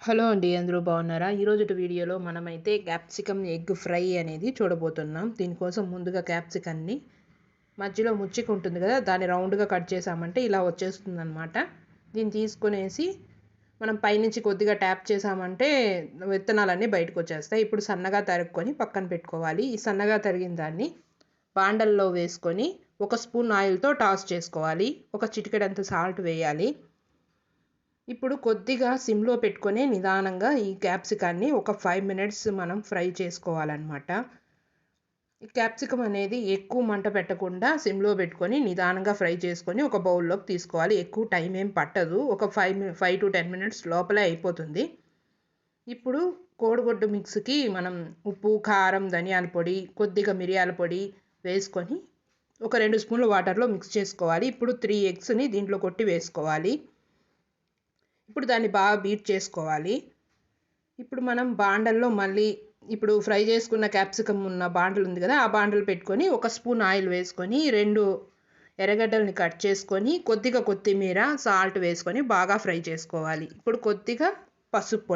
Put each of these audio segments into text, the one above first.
Hello అండి, అందరూ బాగున్నారా? ఈరోజుటి వీడియోలో మనమైతే క్యాప్సికమ్ ఎగ్ ఫ్రై అనేది చూడబోతున్నాం. దీనికోసం ముందుగా క్యాప్సికమ్ని మధ్యలో ముచ్చిక ఉంటుంది కదా, దాన్ని రౌండ్గా కట్ చేసామంటే ఇలా వచ్చేస్తుంది అనమాట. దీన్ని తీసుకునేసి మనం పైనుంచి కొద్దిగా ట్యాప్ చేసామంటే విత్తనాలన్నీ బయటకు వచ్చేస్తాయి. ఇప్పుడు సన్నగా తరుక్కొని పక్కన పెట్టుకోవాలి. ఈ సన్నగా తరిగిన దాన్ని బాండల్లో వేసుకొని 1 స్పూన్ ఆయిల్తో టాస్ చేసుకోవాలి. ఒక చిటికెడంత సాల్ట్ వేయాలి. ఇప్పుడు కొద్దిగా సిమ్లో పెట్టుకొని నిదానంగా ఈ క్యాప్సికాన్ని ఒక 5 మినిట్స్ మనం ఫ్రై చేసుకోవాలన్నమాట. ఈ క్యాప్సికమ్ అనేది ఎక్కువ మంట పెట్టకుండా సిమ్లో పెట్టుకొని నిదానంగా ఫ్రై చేసుకొని ఒక బౌల్లోకి తీసుకోవాలి. ఎక్కువ టైం ఏం పట్టదు, ఒక 5 to 10 మినిట్స్ లోపలే అయిపోతుంది. ఇప్పుడు కోడిగుడ్డు మిక్స్కి మనం ఉప్పు, కారం, ధనియాల పొడి, కొద్దిగా మిరియాల పొడి వేసుకొని ఒక 2 స్పూన్లు వాటర్లో మిక్స్ చేసుకోవాలి. ఇప్పుడు 3 ఎగ్స్ని దీంట్లో కొట్టి వేసుకోవాలి. ఇప్పుడు దాన్ని బాగా బీట్ చేసుకోవాలి. ఇప్పుడు మనం బాండల్లో మళ్ళీ ఇప్పుడు ఫ్రై చేసుకున్న క్యాప్సికమ్ ఉన్న బాండల్ ఉంది కదా, ఆ బాండల్ పెట్టుకొని 1 స్పూన్ ఆయిల్ వేసుకొని 2 ఎర్రగడ్డల్ని కట్ చేసుకొని కొద్దిగా కొత్తిమీర, సాల్ట్ వేసుకొని బాగా ఫ్రై చేసుకోవాలి. ఇప్పుడు కొద్దిగా పసుపు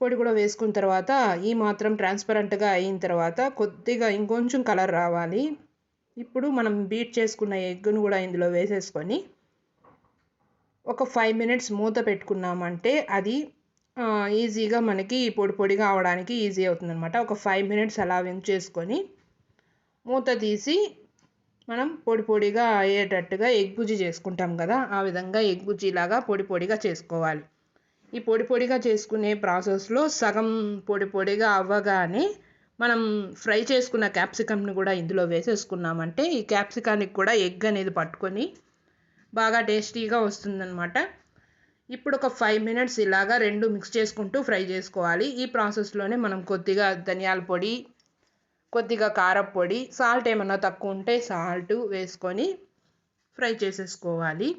పొడి కూడా వేసుకున్న తర్వాత ఈ మాత్రం ట్రాన్స్పరెంట్గా అయిన తర్వాత కొద్దిగా ఇంకొంచెం కలర్ రావాలి. ఇప్పుడు మనం బీట్ చేసుకున్న ఎగ్ను కూడా ఇందులో వేసేసుకొని ఒక 5 మినిట్స్ మూత పెట్టుకున్నామంటే అది ఈజీగా మనకి పొడిగా అవడానికి ఈజీ అవుతుందన్నమాట. ఒక 5 మినిట్స్ అలా ఉంచేసుకొని మూత తీసి మనం పొడిగా అయ్యేటట్టుగా ఎగ్ బుజ్జి చేసుకుంటాం కదా, ఆ విధంగా ఎగ్ బుజ్జిలాగా పొడిగా చేసుకోవాలి. ఈ పొడిగా చేసుకునే ప్రాసెస్లో సగం పొడిగా అవ్వగానే మనం ఫ్రై చేసుకున్న క్యాప్సికమ్ని కూడా ఇందులో వేసేసుకున్నామంటే ఈ క్యాప్సికానికి కూడా ఎగ్ అనేది పట్టుకొని బాగా టేస్టీగా వస్తుందన్నమాట. ఇప్పుడు ఒక 5 మినిట్స్ ఇలాగా రెండు మిక్స్ చేసుకుంటూ ఫ్రై చేసుకోవాలి. ఈ ప్రాసెస్లోనే మనం కొద్దిగా ధనియాల పొడి, కొద్దిగా కారం పొడి, సాల్ట్ ఏమన్నా తక్కువ ఉంటే సాల్ట్ వేసుకొని ఫ్రై చేసేసుకోవాలి.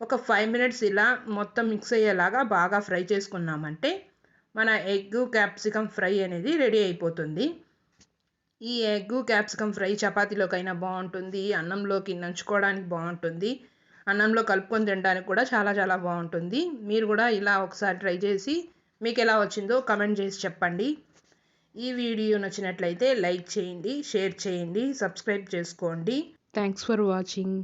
ఒక 5 మినిట్స్ ఇలా మొత్తం మిక్స్ అయ్యేలాగా బాగా ఫ్రై చేసుకున్నామంటే మన ఎగ్ క్యాప్సికమ్ ఫ్రై అనేది రెడీ అయిపోతుంది. ఈ ఎగ్ క్యాప్సికమ్ ఫ్రై చపాతీలోకైనా బాగుంటుంది, అన్నంలోకి నంచుకోవడానికి బాగుంటుంది, అన్నంలో కలుపుకొని తినడానికి కూడా చాలా బాగుంటుంది. మీరు కూడా ఇలా ఒకసారి ట్రై చేసి మీకు ఎలా వచ్చిందో కమెంట్ చేసి చెప్పండి. ఈ వీడియో నచ్చినట్లయితే లైక్ చేయండి, షేర్ చేయండి, సబ్స్క్రైబ్ చేసుకోండి. Thanks for watching.